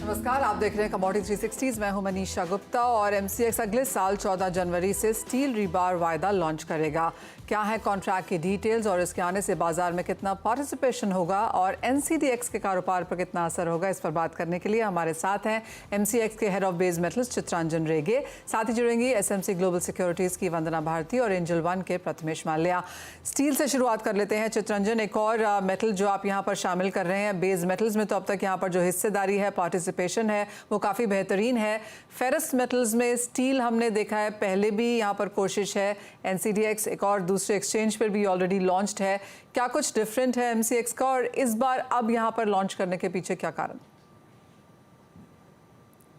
नमस्कार, आप देख रहे हैं कमोडिटी 360। मैं हूं मनीषा गुप्ता और एमसीएक्स अगले साल 14 जनवरी से स्टील रीबार वायदा लॉन्च करेगा। क्या है कॉन्ट्रैक्ट की डिटेल्स और इसके आने से बाजार में कितना पार्टिसिपेशन होगा और एनसीडीएक्स के कारोबार पर कितना असर होगा, इस पर बात करने के लिए हमारे साथ हैं एमसीएक्स के head of base metals Chittaranjan रेगे, साथ ही जुड़ेंगी एसएमसी ग्लोबल सिक्योरिटीज की वंदना भारती और एंजल वन के प्रथमेश माल्या। स्टील से शुरुआत कर लेते हैं। चित्रांजन, एक और मेटल जो आप यहाँ पर शामिल कर रहे हैं, बेस मेटल्स में तो अब तक यहाँ पर जो हिस्सेदारी है, पार्टिसिपेशन है, वो काफ़ी बेहतरीन है। फेरस मेटल्स में स्टील हमने देखा है, पहले भी यहाँ पर कोशिश है। एनसीडीएक्स एक और दूसरे एक्सचेंज पर भी ऑलरेडी लॉन्च्ड है। क्या कुछ डिफरेंट है एमसीएक्स का और इस बार अब यहाँ पर लॉन्च करने के पीछे क्या कारण?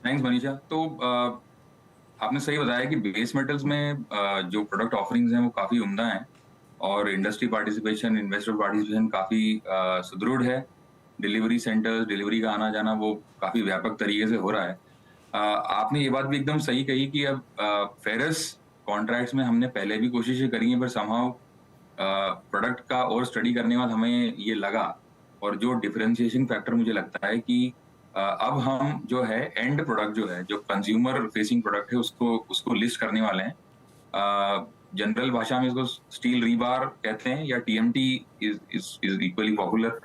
थैंक्स मनीषा। तो आपने सही बताया कि बेस मेटल्स में जो प्रोडक्ट ऑफरिंग्स हैं वो काफ़ी उम्दा हैं और इंडस्ट्री पार्टिसिपेशन, इन्वेस्टर पार्टिसिपेशन काफ़ी सुदृढ़ है। डिलीवरी सेंटर्स, डिलीवरी का आना जाना वो काफ़ी व्यापक तरीके से हो रहा है। आपने ये बात भी एकदम सही कही कि अब फेरस कॉन्ट्रैक्ट्स में हमने पहले भी कोशिशें करी हैं, पर समहाउ प्रोडक्ट का और स्टडी करने के बाद हमें ये लगा, और जो डिफरेंशिएशन फैक्टर मुझे लगता है कि अब हम जो है एंड प्रोडक्ट जो है, जो कंज्यूमर फेसिंग प्रोडक्ट है, उसको लिस्ट करने वाले हैं। जनरल भाषा में इसको स्टील रीबार कहते हैं या टीएमटी इज इक्वली पॉपुलर।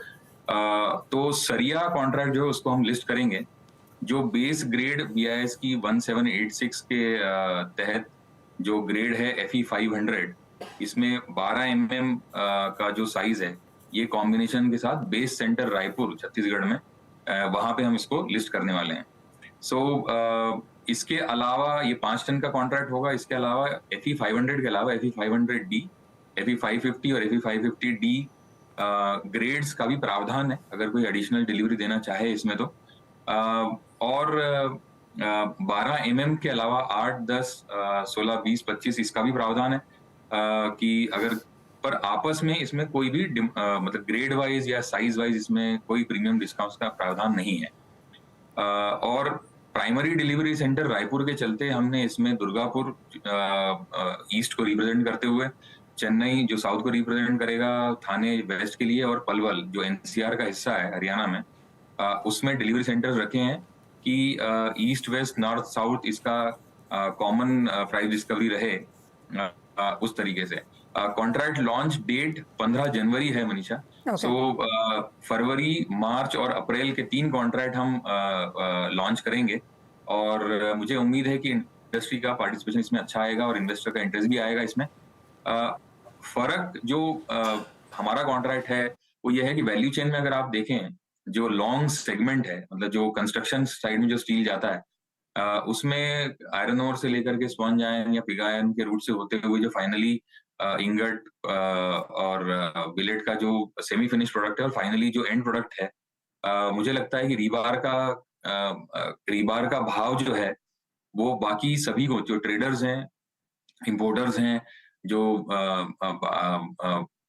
तो सरिया कॉन्ट्रैक्ट जो है उसको हम लिस्ट करेंगे, जो बेस ग्रेड बीआईएस की 1786 के तहत जो ग्रेड है FE 500, इसमें 12 mm का जो साइज है, ये कॉम्बिनेशन के साथ बेस सेंटर रायपुर छत्तीसगढ़ में वहां पे हम इसको लिस्ट करने वाले हैं। इसके अलावा ये 5 टन का कॉन्ट्रैक्ट होगा। इसके अलावा FE 500 के अलावा FE 500D, FE 550 और FE 550D ग्रेड्स का भी प्रावधान है, अगर कोई एडिशनल डिलीवरी देना चाहे इसमें तो। और 12 mm के अलावा 8, 10, 16, 20, 25 इसका भी प्रावधान है कि अगर, पर आपस में इसमें कोई भी मतलब ग्रेड वाइज या साइज वाइज इसमें कोई प्रीमियम डिस्काउंट का प्रावधान नहीं है। और प्राइमरी डिलीवरी सेंटर रायपुर के चलते हमने इसमें दुर्गापुर ईस्ट को रिप्रेजेंट करते हुए, चेन्नई जो साउथ को रिप्रेजेंट करेगा थाने वेस्ट के लिए, और पलवल जो एनसीआर का हिस्सा है हरियाणा में, उसमें डिलीवरी सेंटर्स रखे हैं कि ईस्ट वेस्ट नॉर्थ साउथ इसका कॉमन प्राइस डिस्कवरी रहे, उस तरीके से। कॉन्ट्रैक्ट लॉन्च डेट 15 जनवरी है मनीषा। फरवरी, मार्च और अप्रैल के 3 कॉन्ट्रैक्ट हम लॉन्च करेंगे, और मुझे उम्मीद है कि इंडस्ट्री का पार्टिसिपेशन इसमें अच्छा आएगा और इन्वेस्टर का इंटरेस्ट भी आएगा इसमें। फर्क जो हमारा कॉन्ट्रैक्ट है वो ये है कि वैल्यू चेन में अगर आप देखें, जो लॉन्ग सेगमेंट है, मतलब जो कंस्ट्रक्शन साइड में जो स्टील जाता है, उसमें आयरन ओर से लेकर के स्पॉन्ज आयरन या पिग आयरन के रूट से होते हुए जो फाइनली इंगट और बिलेट का जो सेमी फिनिश प्रोडक्ट है, और फाइनली जो एंड प्रोडक्ट है, मुझे लगता है कि रीबार का भाव जो है वो बाकी सभी को, जो ट्रेडर्स हैं, इंपोर्टर्स हैं, जो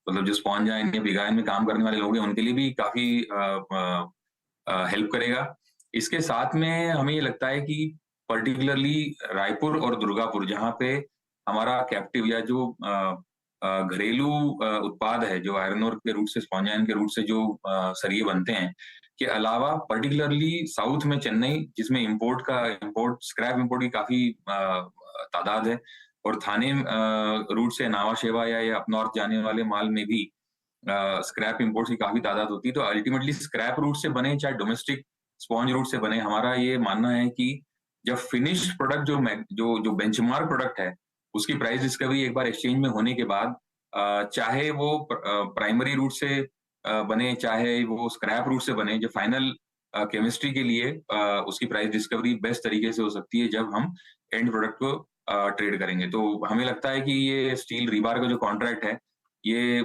मतलब जो स्पॉन्ज आयरन या पिग आयरन में काम करने वाले लोग हैं, उनके लिए भी काफी हेल्प करेगा। इसके साथ में हमें ये लगता है कि पर्टिकुलरली रायपुर और दुर्गापुर, जहाँ पे हमारा कैप्टिव या जो घरेलू उत्पाद है, जो आयरन ओर के रूट से, स्पॉन्ज आयरन के रूट से जो सरिये बनते हैं, के अलावा पर्टिकुलरली साउथ में चेन्नई, जिसमें स्क्रैप इंपोर्ट की काफी तादाद है, और थाने रूट से नावा शेवा या अप नॉर्थ जाने वाले माल में भी स्क्रैप इंपोर्ट की काफी तादाद होती है। तो अल्टीमेटली स्क्रैप रूट से बने चाहे डोमेस्टिक स्पॉन्ज रूट से बने, हमारा ये मानना है कि जब फिनिश्ड प्रोडक्ट जो बेंचमार्क प्रोडक्ट है, उसकी प्राइस डिस्कवरी एक बार एक्सचेंज में होने के बाद, चाहे वो प्राइमरी रूट से बने चाहे वो स्क्रैप रूट से बने, जो फाइनल केमिस्ट्री के लिए उसकी प्राइस डिस्कवरी बेस्ट तरीके से हो सकती है जब हम एंड प्रोडक्ट को ट्रेड करेंगे। तो हमें लगता है कि ये स्टील रीबार का जो कॉन्ट्रैक्ट है, ये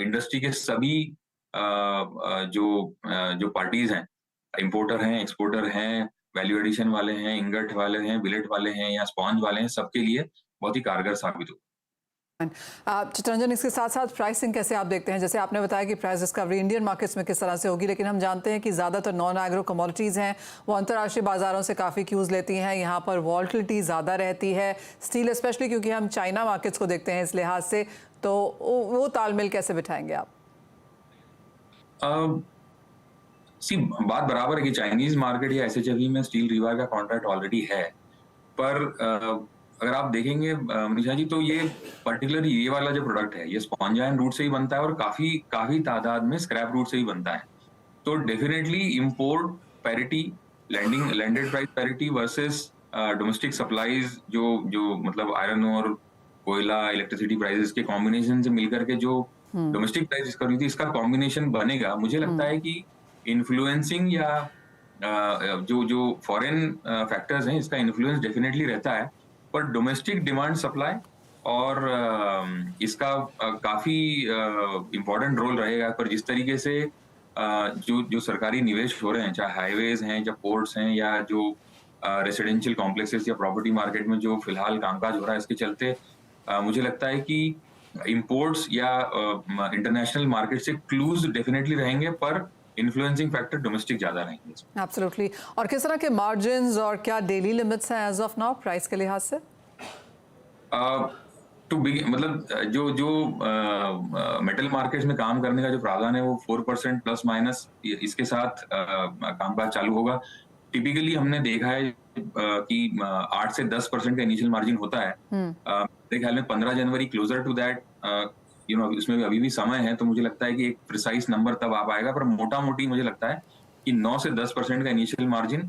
इंडस्ट्री के सभी जो पार्टीज हैं, इंपोर्टर हैं, एक्सपोर्टर हैं, वैल्यू एडिशन वाले हैं, इंगट वाले हैं, बिलेट वाले हैं या स्पॉन्ज वाले हैं, सबके लिए बहुत ही कारगर साबित हो। चित्रंजन, इसके साथ साथ प्राइसिंग कैसे आप देखते हैं? जैसे आपने बताया कि प्राइस डिस्कवरी इंडियन मार्केट्स में किस तरह से होगी, लेकिन हम जानते हैं कि ज़्यादातर नॉन एग्रो कमोडिटीज़ हैं, वो अंतर्राष्ट्रीय बाजारों से काफ़ी क्यूज़ लेती हैं, यहाँ पर वॉल्टिलिटी ज़्यादा रहती है, स्टील स्पेशली क्योंकि हम चाइना मार्केट्स को देखते हैं इस लिहाज से, तो वो तालमेल कैसे बिठाएंगे आप? बात बराबर है कि चाइनीज मार्केट या एसएचएफई में स्टील रीबार का कॉन्ट्रैक्ट ऑलरेडी है, पर अगर आप देखेंगे मनीषा जी, तो ये पर्टिकुलरली ये वाला जो प्रोडक्ट है ये स्पॉन्ज आयरन रूट से ही बनता है और काफी काफी तादाद में स्क्रैप रूट से ही बनता है। तो definitely import parity, landed price parity versus domestic supplies, जो मतलब आयरन और कोयला, इलेक्ट्रिसिटी प्राइसेस के कॉम्बिनेशन से मिलकर के जो डोमेस्टिक प्राइस कर रही थी, इसका कॉम्बिनेशन बनेगा। मुझे लगता है कि इन्फ्लुएंसिंग या जो जो फॉरेन फैक्टर्स हैं, इसका इन्फ्लुएंस डेफिनेटली रहता है, पर डोमेस्टिक डिमांड सप्लाई और इसका काफी इम्पोर्टेंट रोल रहेगा। पर जिस तरीके से जो सरकारी निवेश हो रहे हैं, चाहे हाईवेज हैं या पोर्ट्स हैं या जो रेसिडेंशियल कॉम्प्लेक्सेस या प्रॉपर्टी मार्केट में जो फिलहाल कामकाज हो रहा है, इसके चलते मुझे लगता है कि इंपोर्ट्स या इंटरनेशनल मार्केट से क्लूज डेफिनेटली रहेंगे, पर इन्फ्लुएंसिंग फैक्टर डोमेस्टिक ज्यादा रहेंगे। एब्सोल्युटली। और किस तरह के मार्जिन्स और क्या डेली लिमिट्स हैं एज ऑफ नाउ प्राइस के लिहाज से? मतलब जो मेटल मार्केट्स में काम करने का जो प्रावधान है वो 4% प्लस माइनस इसके साथ कामकाज चालू होगा। टिपिकली हमने देखा है कि 8 से 10% का इनिशियल मार्जिन होता है। मेरे ख्याल में 15 जनवरी क्लोजर टू दैट, उसमें अभी भी समय है, तो मुझे लगता है कि एक प्रिसाइज नंबर तब आ पाएगा, पर मोटा मोटी मुझे लगता है कि 9 से 10% का इनिशियल मार्जिन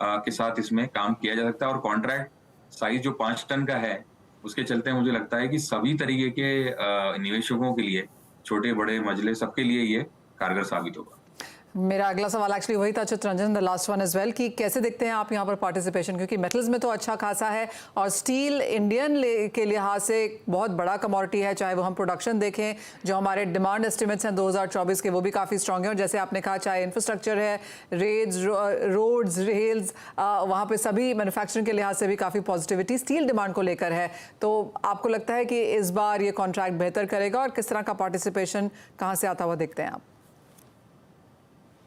के साथ इसमें काम किया जा सकता है। और कॉन्ट्रैक्ट साइज जो 5 टन का है, उसके चलते मुझे लगता है कि सभी तरीके के निवेशकों के लिए, छोटे बड़े मजले, सबके लिए ये कारगर साबित होगा। मेरा अगला सवाल एक्चुअली वही था Chittaranjan, the last one as well, कि कैसे देखते हैं आप यहाँ पर पार्टिसिपेशन, क्योंकि मेटल्स में तो अच्छा खासा है और स्टील इंडियन के लिहाज से एक बहुत बड़ा कमोडिटी है। चाहे वो हम प्रोडक्शन देखें, जो हमारे डिमांड एस्टिमेट्स हैं 2024 के, वो भी काफ़ी स्ट्रॉन्ग है। और जैसे आपने कहा, चाहे इंफ्रास्ट्रक्चर है, रोड्स, रेल्स, वहाँ पर सभी मैन्युफैक्चरिंग के लिहाज से भी काफ़ी पॉजिटिविटी स्टील डिमांड को लेकर है। तो आपको लगता है कि इस बार ये कॉन्ट्रैक्ट बेहतर करेगा और किस तरह का पार्टिसिपेशन कहाँ से आता हुआ देखते हैं आप?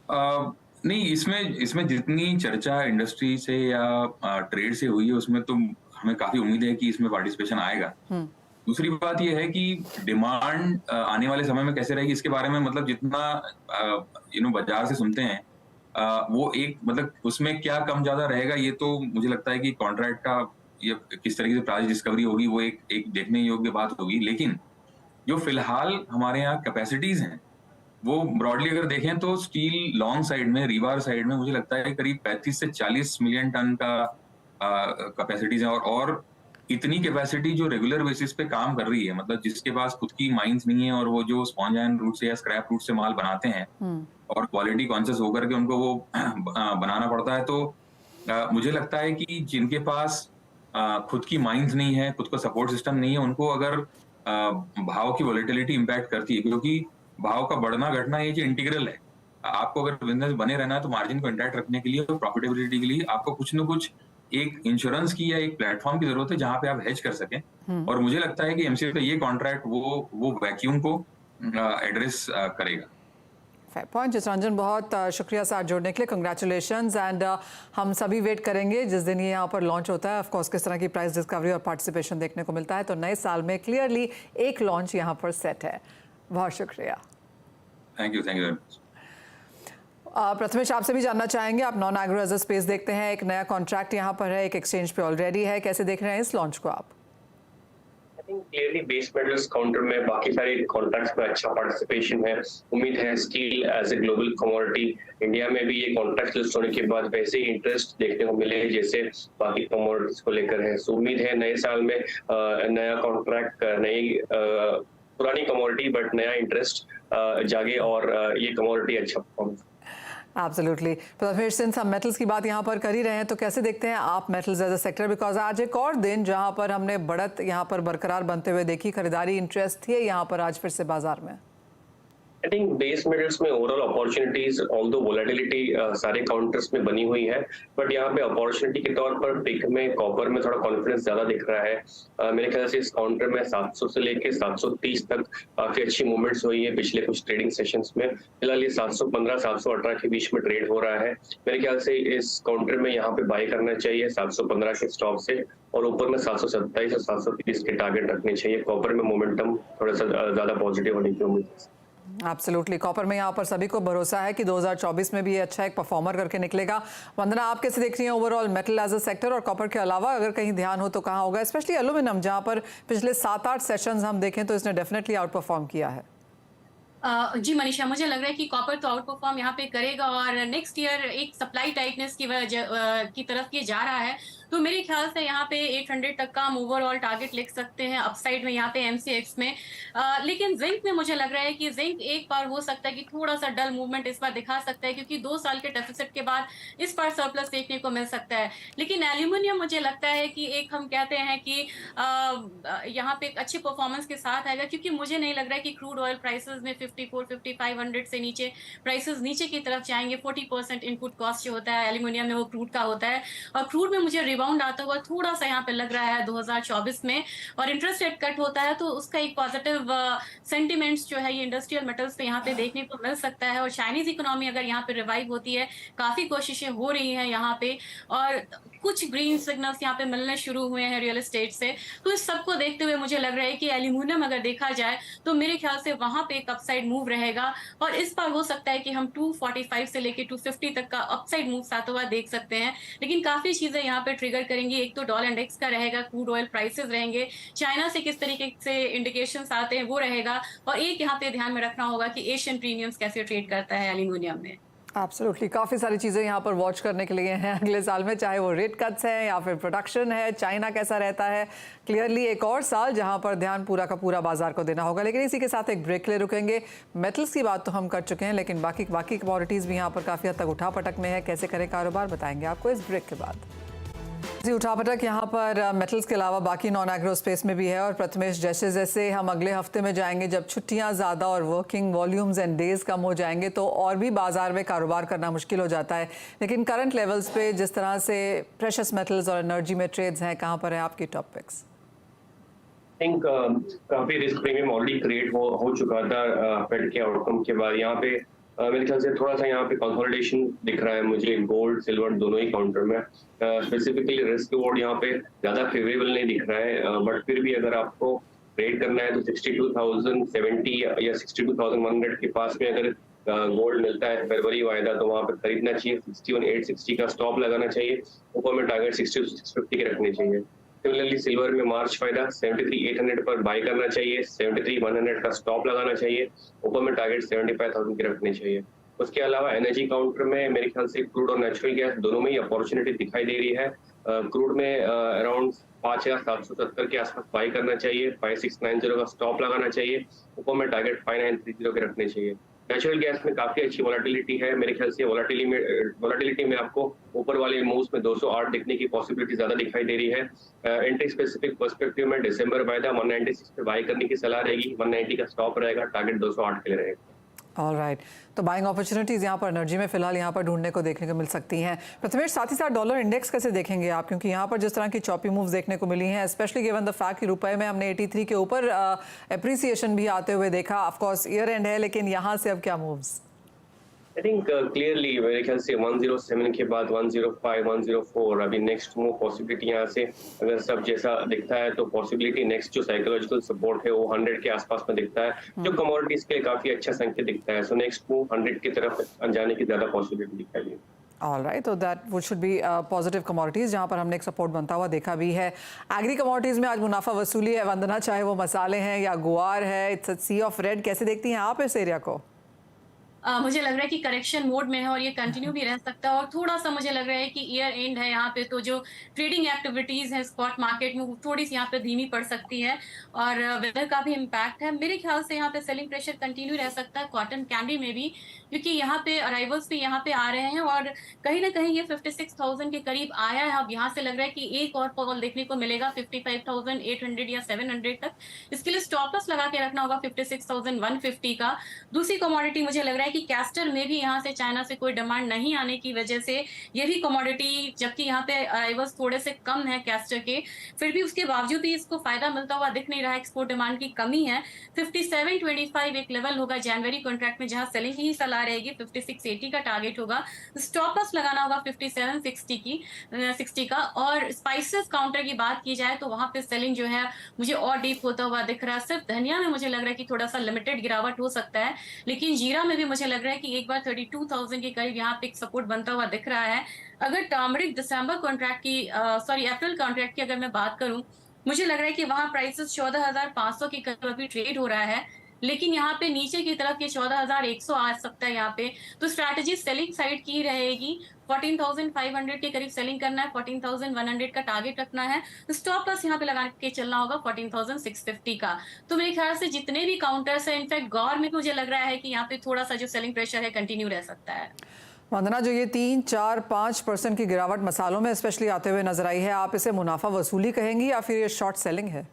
नहीं, इसमें जितनी चर्चा इंडस्ट्री से या ट्रेड से हुई है, उसमें तो हमें काफी उम्मीद है कि इसमें पार्टिसिपेशन आएगा। दूसरी बात यह है कि डिमांड आने वाले समय में कैसे रहेगी, इसके बारे में मतलब जितना बाजार से सुनते हैं, वो एक मतलब उसमें क्या कम ज्यादा रहेगा, ये तो मुझे लगता है कि कॉन्ट्रैक्ट का ये किस तरीके से प्राइस डिस्कवरी होगी, वो एक देखने योग्य बात होगी। लेकिन जो फिलहाल हमारे यहाँ कैपेसिटीज हैं, वो ब्रॉडली अगर देखें तो स्टील लॉन्ग साइड में, रीबार साइड में, मुझे लगता है करीब 35 से 40 मिलियन टन का कैपेसिटीज है। और इतनी कैपेसिटी जो रेगुलर बेसिस पे काम कर रही है, मतलब जिसके पास खुद की माइंस नहीं है और वो जो स्पॉन्ज आयरन रूट से या स्क्रैप रूट से माल बनाते हैं और क्वालिटी कॉन्शियस होकर के उनको वो बनाना पड़ता है, तो मुझे लगता है कि जिनके पास खुद की माइंस नहीं है, खुद का सपोर्ट सिस्टम नहीं है, उनको अगर भाव की वॉलेटिलिटी इम्पैक्ट करती है, क्योंकि भाव का बढ़ना घटना ये जो इंटीग्रल है। आपको अगर बिजनेस बने रहना है तो मार्जिन को इंटैक्ट रखने के लिए और प्रॉफिटेबिलिटी के लिए आपको कुछ न कुछ एक इंश्योरेंस की या एक प्लेटफॉर्म की जरूरत है जहां पे आप हेज कर सकें। और मुझे लगता है कि एमसीएफ का ये कॉन्ट्रैक्ट वो वैक्यूम को एड्रेस करेगा। पॉइंट चितरंजन, बहुत शुक्रिया साथ जोड़ने के लिए, कंग्रेचुलेशंस। एंड हम सभी वेट करेंगे जिस दिन ये यहाँ पर लॉन्च होता है, ऑफ कोर्स किस तरह की प्राइस डिस्कवरी और पार्टिसिपेशन देखने को मिलता है। तो नए साल में क्लियरली एक लॉन्च यहाँ पर सेट है। बहुत शुक्रिया। Thank you very much. Prathamesh, आपसे भी जानना चाहेंगे, आप non agro as a space देखते हैं, एक नया कॉन्ट्रैक्ट यहाँ पर है, एक एक्सचेंज पे ऑलरेडी है, कैसे देख रहे हैं इस लॉन्च को आप? क्लियरली बेस मेटल्स काउंटर में बाकी सारे कॉन्ट्रैक्ट्स में अच्छा पार्टिसिपेशन है। उम्मीद है steel as a global commodity India में भी ये कॉन्ट्रैक्ट लिस्ट होने के बाद वैसे ही इंटरेस्ट देखने को मिले जैसे बाकी कमोडिटीज को लेकर है। सो उम्मीद है नए साल में नया कॉन्ट्रैक्ट, नई पुरानी कमोडिटी बट नया इंटरेस्ट जागे और ये कमोडिटी अच्छा परफॉर्म। एब्सोल्युटली। प्रथमेश, सिंस हम मेटल्स की बात यहाँ पर कर ही रहे हैं, तो कैसे देखते हैं आप metals as a sector? Because आज एक और दिन जहाँ पर हमने बढ़त यहाँ पर बरकरार बनते हुए देखी, खरीदारी इंटरेस्ट थी यहाँ पर आज फिर से बाजार में। आई थिंक बेस मेटल्स में ओवरऑल अपॉर्चुनिटीज, ऑल्दो वोलेटिलिटी सारे काउंटर्स में बनी हुई है, बट यहाँ पे अपॉर्चुनिटी के तौर पर पिक में, कॉपर में थोड़ा कॉन्फिडेंस ज्यादा दिख रहा है। मेरे ख्याल से इस काउंटर में 700 से लेके 730 तक काफी अच्छी मूवमेंट्स हुई है पिछले कुछ ट्रेडिंग सेशंस में। फिलहाल ये 715 718 के बीच में ट्रेड हो रहा है। मेरे ख्याल से इस काउंटर में यहाँ पे बाय करना चाहिए 715 के स्टॉप से, और ऊपर में 727 और 730 के टारगेट रखने चाहिए। कॉपर में मोमेंटम थोड़ा सा ज्यादा पॉजिटिव होने की उम्मीद है। एब्सोल्युटली, कॉपर में यहाँ पर सभी को भरोसा है कि 2024 में भी ये अच्छा एक परफॉर्मर करके निकलेगा। वंदना, आप कैसे देख रही हैं overall metal as a sector, और कॉपर के अलावा अगर कहीं ध्यान हो तो कहाँ होगा, स्पेशली एल्यूमिनियम जहाँ पर पिछले 7-8 सेशंस हम देखें तो इसने डेफिनेटली आउट परफॉर्म किया है। जी मनीषा, मुझे लग रहा है कि कॉपर तो आउट परफॉर्म यहाँ पे करेगा और नेक्स्ट ईयर एक सप्लाई टाइटनेस की तरफ ये जा रहा है, तो मेरे ख्याल से यहाँ पे 800 तक का हम ओवरऑल टारगेट लिख सकते हैं अपसाइड में यहाँ पे एमसीएक्स में। लेकिन जिंक में मुझे लग रहा है कि जिंक एक बार हो सकता है कि थोड़ा सा डल मूवमेंट इस बार दिखा सकता है, क्योंकि 2 साल के डेफिसिट के बाद इस बार सरप्लस देखने को मिल सकता है। लेकिन एल्यूमिनियम मुझे लगता है कि एक हम कहते हैं कि यहाँ पे एक अच्छी परफॉर्मेंस के साथ आएगा, क्योंकि मुझे नहीं लग रहा है कि क्रूड ऑयल प्राइसेस में 54-5500 से नीचे प्राइसेस नीचे की तरफ जाएंगे। 40% इनपुट कॉस्ट जो होता है एल्यूमिनियम में वो क्रूड का होता है, और क्रूड में मुझे रिबाउंड आता हुआ थोड़ा सा यहाँ पे लग रहा है 2024 में, और इंटरेस्ट रेट कट होता है तो उसका एक पॉजिटिव सेंटिमेंट्स जो है ये इंडस्ट्रियल मेटल्स पे यहाँ पे देखने को मिल सकता है। और चाइनीज इकोनॉमी अगर यहाँ पे रिवाइव होती है, काफी कोशिशें हो रही हैं यहाँ पे, और कुछ ग्रीन सिग्नल्स यहाँ पे मिलने शुरू हुए हैं रियल एस्टेट से, तो इस सबको देखते हुए मुझे लग रहा है कि एल्यूमिनियम अगर देखा जाए तो मेरे ख्याल से वहां पे एक अपसाइड मूव रहेगा, और इस बार हो सकता है कि हम 245 से लेके 250 तक का अपसाइड मूव साथ हुआ देख सकते हैं। लेकिन काफी चीजें यहाँ पे ट्रिगर करेंगी, एक तो डॉलर इंडेक्स का रहेगा, क्रूड ऑयल प्राइसेस रहेंगे, चाइना से किस तरीके से इंडिकेशंस आते हैं वो रहेगा, और एक यहाँ पे ध्यान में रखना होगा कि एशियन प्रीमियम्स कैसे ट्रेड करता है एल्यूमिनियम में। एब्सोल्युटली, काफ़ी सारी चीज़ें यहाँ पर वॉच करने के लिए हैं अगले साल में, चाहे वो रेट कट्स हैं या फिर प्रोडक्शन है, चाइना कैसा रहता है। क्लियरली एक और साल जहाँ पर ध्यान पूरा का पूरा बाजार को देना होगा। लेकिन इसी के साथ एक ब्रेक ले रुकेंगे। मेटल्स की बात तो हम कर चुके हैं, लेकिन बाकी कमोडिटीज़ भी यहाँ पर काफ़ी हद तक उठापटक में है। कैसे करें कारोबार, बताएंगे आपको इस ब्रेक के बाद। जी, उठापटक यहाँ पर मेटल्स के अलावा बाकी नॉन एग्रो स्पेस में भी है। और प्रथमेश, जैसे जैसे हम अगले हफ्ते में जाएंगे, जब छुट्टियाँ ज़्यादा और वर्किंग वॉल्यूम्स एंड डेज कम हो जाएंगे, तो और भी बाजार में कारोबार करना मुश्किल हो जाता है। लेकिन करंट लेवल्स पे जिस तरह से प्रेशस मेटल्स और एनर्जी में ट्रेड्स हैं, कहाँ पर है आपकी टॉप पिक्स? थिंक काफी रिस्क प्रीमियम ऑलरेडी क्रिएट हो चुका था फेड के आउटकम के बाद। यहाँ पे मेरे ख्याल से थोड़ा सा यहाँ पे कंसोलिडेशन दिख रहा है मुझे, गोल्ड सिल्वर दोनों ही काउंटर में। स्पेसिफिकली रिस्क रिवॉर्ड यहाँ पे ज्यादा फेवरेबल नहीं दिख रहा है, बट फिर भी अगर आपको ट्रेड करना है तो 62,070 या 62,100 के पास में अगर गोल्ड मिलता है फरवरी वायदा, तो वहाँ पे खरीदना चाहिए। 61,860 का स्टॉप लगाना चाहिए, ऊपर में टारगेट 62,650 के रखने चाहिए। सिमिलरली सिल्वर में मार्च फायदा 73,800 पर बाय करना चाहिए, 73,100 का स्टॉप लगाना चाहिए, ऊपर में टारगेट 75,000 के रखने चाहिए। उसके अलावा एनर्जी काउंटर में मेरे ख्याल से क्रूड और नेचुरल गैस दोनों में ही अपॉर्चुनिटी दिखाई दे रही है। क्रूड में अराउंड 5,770 के आसपास बाय करना चाहिए, 5,690 का स्टॉप लगाना चाहिए, ऊपर में टारगेट 5,930 के रखने चाहिए। नेचुरल गैस में काफी अच्छी वोलेटिलिटी है, मेरे ख्याल से वोलेटिलिटी में आपको ऊपर वाले मूव्स में 208 दिखने की पॉसिबिलिटी ज्यादा दिखाई दे रही है। एंट्री स्पेसिफिक पर्सपेक्टिव में दिसंबर वायदा 196 पे बाय करने की सलाह रहेगी, 190 का स्टॉप रहेगा, टारगेट 208 के लिए रहेगा। ऑलराइट, तो बाइंग अपॉर्चुनिटीज़ यहाँ पर एनर्जी में फिलहाल यहाँ पर ढूंढने को देखने को मिल सकती हैं। प्रथमेश, साथ ही साथ डॉलर इंडेक्स कैसे देखेंगे आप, क्योंकि यहाँ पर जिस तरह की चॉपी मूव्स देखने को मिली हैं, स्पेशली गिवन द फैक्ट कि रुपए में हमने 83 के ऊपर एप्रिसिएशन भी आते हुए देखा। ऑफ कोर्स ईयर एंड है, लेकिन यहाँ से अब क्या मूव्स? आई थिंक क्लियरली मेरे ख्याल से 107 के बाद 105, 104 अभी नेक्स्ट मूव पॉसिबिलिटी यहाँ से अगर सब जैसा दिखता है तो पॉसिबिलिटी नेक्स्ट जो साइकोलॉजिकल सपोर्ट है वो 100 के आसपास में दिखता है, जो कमोडिटीज के लिए काफी अच्छा संकेत दिखता है। सो नेक्स्ट मूव 100 की तरफ जाने की ज्यादा पॉसिबिलिटी दिखाई दी। ऑलराइट, तो that would should be positive commodities, जहाँ पर हमने एक सपोर्ट बनता हुआ देखा भी है। एग्री कमोडिटीज़ में आज मुनाफा वसूली है वंदना, चाहे वो मसाले हैं या गुआर है, it's a sea of red. कैसे देखती हैं आप इस एरिया को? मुझे लग रहा है कि करेक्शन मोड में है और ये कंटिन्यू भी रह सकता है, और थोड़ा सा मुझे लग रहा है कि ईयर एंड है यहाँ पे, तो जो ट्रेडिंग एक्टिविटीज है स्पॉट मार्केट में वो थोड़ी सी यहाँ पे धीमी पड़ सकती है, और वेदर का भी इम्पैक्ट है। मेरे ख्याल से यहाँ पे सेलिंग प्रेशर कंटिन्यू रह सकता है कॉटन कैंडी में भी, क्योंकि यहाँ पे अराइवल्स भी यहाँ पे आ रहे हैं, और कहीं ना कहीं ये 56,000 के करीब आया है। अब यहाँ से लग रहा है कि एक और फॉल देखने को मिलेगा 55,800 या 700 तक। इसके लिए स्टॉप लॉस लगा के रखना होगा 56,150 का। दूसरी कमोडिटी मुझे लग रहा है है कि कैस्टर में भी यहाँ से चाइना से कोई डिमांड नहीं आने की वजह से ये भी कमोडिटी, जबकि यहाँ पे अराइवल्स थोड़े से कम है कैस्टर के, फिर भी उसके बावजूद भी इसको फायदा मिलता हुआ दिख नहीं रहा है। एक्सपोर्ट डिमांड की कमी है। 57.25 एक लेवल होगा जनवरी कॉन्ट्रैक्ट में जहां सेलिंग की ही सलाह रहेगी। 56.80 का टारगेट होगा। स्टॉप लॉस लगाना होगा 57.60 का। और स्पाइसेस काउंटर की बात की जाए तो वहां पे सेलिंग जो है मुझे और डीप होता हुआ दिख रहा है। सिर्फ धनिया में मुझे लग रहा है कि थोड़ा सा लिमिटेड गिरावट हो सकता है, लेकिन जीरा में भी मुझे लग रहा है कि एक बार 32,000 के करीब यहाँ पे एक सपोर्ट बनता हुआ दिख रहा है। अगर टर्मरिक दिसंबर कॉन्ट्रैक्ट की अप्रैल कॉन्ट्रैक्ट की अगर मैं बात करूं, मुझे लग रहा है कि वहां प्राइसेस 14,500 के करीब अभी ट्रेड हो रहा है, लेकिन यहाँ पे नीचे की तरफ ये 14,100 आ सकता है यहाँ पे। तो स्ट्रैटेजी सेलिंग साइड की रहेगी। 14,500 के करीब सेलिंग करना है, 14,100 का टारगेट रखना है। स्टॉप लॉस यहाँ पे लगा के चलना होगा 14,650 का। तो मेरे ख्याल से जितने भी काउंटर्स है, इनफैक्ट गौर में मुझे लग रहा है कि यहाँ पे थोड़ा सा जो सेलिंग प्रेशर है कंटिन्यू रह सकता है। वंदना, जो ये 3, 4, 5% की गिरावट मसालों में स्पेशली आते हुए नजर आई है, आप इसे मुनाफा वसूली कहेंगी या फिर ये शॉर्ट सेलिंग है?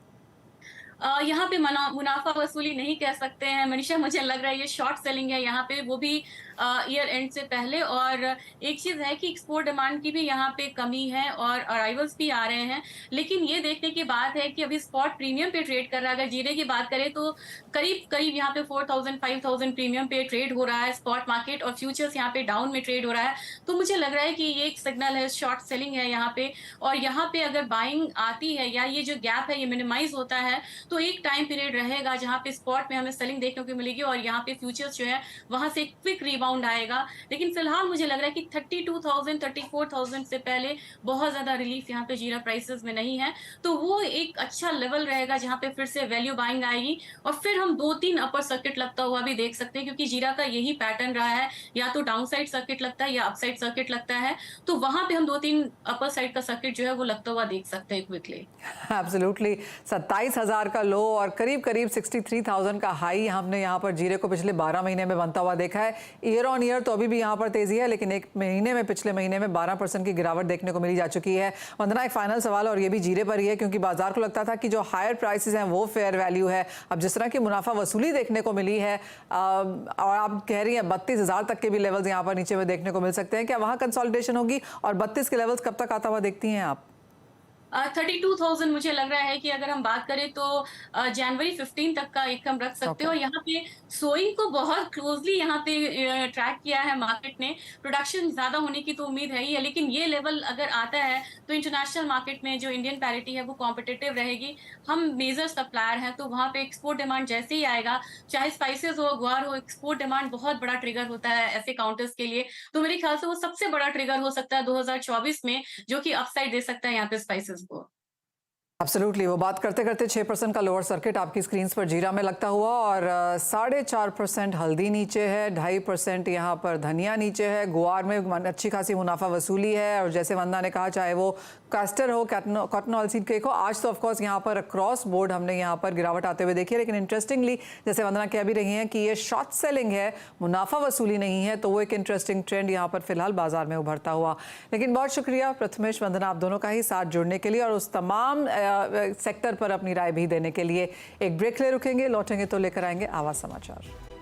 यहाँ पे मुनाफा वसूली नहीं कह सकते हैं मनीषा, मुझे लग रहा है ये शॉर्ट सेलिंग है यहाँ पे, वो भी ईयर एंड से पहले। और एक चीज है कि एक्सपोर्ट डिमांड की भी यहाँ पे कमी है और अराइवल्स भी आ रहे हैं, लेकिन ये देखने की बात है कि अभी स्पॉट प्रीमियम पे ट्रेड कर रहा है। अगर जीरे की बात करें तो करीब करीब यहाँ पे 4,000 5,000 प्रीमियम पे ट्रेड हो रहा है स्पॉट मार्केट, और फ्यूचर्स यहाँ पे डाउन में ट्रेड हो रहा है। तो मुझे लग रहा है कि ये एक सिग्नल है, शॉर्ट सेलिंग है यहाँ पे। और यहाँ पे अगर बाइंग आती है या ये जो गैप है ये मिनिमाइज होता है तो एक टाइम पीरियड रहेगा जहां पे स्पॉट में हमें सेलिंग देखने को मिलेगी और यहाँ पे फ्यूचर्स जो है वहां से क्विक रिबाउंड आएगा। लेकिन फिलहाल मुझे लग रहा है कि 32,000 34,000 से पहले बहुत ज्यादा रिलीफ यहाँ पे जीरा प्राइसेस में नहीं है। तो वो एक अच्छा लेवल रहेगा जहां पे फिर से वैल्यू बाइंग आएगी और फिर हम 2-3 अपर सर्किट लगता हुआ भी देख सकते हैं, क्योंकि जीरा का यही पैटर्न रहा है, या तो डाउन साइड सर्किट लगता है या अपसाइड सर्किट लगता है। तो वहां पे हम 2-3 अपर साइड का सर्किट जो है वो लगता हुआ देख सकते हैं क्विकली। एब्सोल्युटली। 27,000 का लो और करीब करीब 63,000 का हाई हमने यहाँ पर जीरे को पिछले 12 महीने में बनता हुआ देखा है। ईयर ऑन ईयर तो अभी भी यहाँ पर तेजी है, लेकिन एक महीने में, पिछले महीने में 12% की गिरावट देखने को मिली जा चुकी है। वंदना, एक फाइनल सवाल और ये भी जीरे पर ही है, क्योंकि बाजार को लगता था कि जो हायर प्राइसेस हैं वो फेयर वैल्यू है। अब जिस तरह की मुनाफा वसूली देखने को मिली है और आप कह रही हैं 32,000 तक के भी लेवल्स यहाँ पर नीचे में देखने को मिल सकते हैं, क्या वहाँ कंसोलिडेशन होगी और 32 के लेवल्स कब तक आता हुआ देखती हैं आप? 32,000 मुझे लग रहा है कि अगर हम बात करें तो जनवरी 15 तक का एक हम रख सकते हो। यहाँ पे सोइंग को बहुत क्लोजली यहाँ पे ट्रैक किया है मार्केट ने। प्रोडक्शन ज्यादा होने की तो उम्मीद है ही है, लेकिन ये लेवल अगर आता है तो इंटरनेशनल मार्केट में जो इंडियन पैरिटी है वो कॉम्पिटिटिव रहेगी। हम मेजर सप्लायर हैं, तो वहाँ पे एक्सपोर्ट डिमांड जैसे ही आएगा, चाहे स्पाइसेस हो, ग्वार हो, एक्सपोर्ट डिमांड बहुत बड़ा ट्रिगर होता है ऐसे काउंटर्स के लिए। तो मेरे ख्याल से वो सबसे बड़ा ट्रिगर हो सकता है 2024 में, जो कि अपसाइड दे सकता है यहाँ पे स्पाइसेस को। एब्सोल्युटली। वो बात करते करते 6% का लोअर सर्किट आपकी स्क्रीन पर जीरा में लगता हुआ और 4.5% हल्दी नीचे है, 2.5% यहाँ पर धनिया नीचे है। गुआर में अच्छी खासी मुनाफा वसूली है और जैसे वंदना ने कहा, चाहे वो कास्टर हो, कॉटन ऑयलसीड केक हो, आज तो ऑफकोर्स यहाँ पर अक्रॉस बोर्ड हमने यहाँ पर गिरावट आते हुए देखी है। लेकिन इंटरेस्टिंगली, जैसे वंदना कह भी रही हैं कि ये शॉर्ट सेलिंग है, मुनाफा वसूली नहीं है, तो वो एक इंटरेस्टिंग ट्रेंड यहाँ पर फिलहाल बाजार में उभरता हुआ। लेकिन बहुत शुक्रिया प्रथमेश, वंदना, आप दोनों का ही साथ जुड़ने के लिए और उस तमाम सेक्टर पर अपनी राय भी देने के लिए। एक ब्रेक ले रुकेंगे, लौटेंगे तो लेकर आएंगे आवाज समाचार।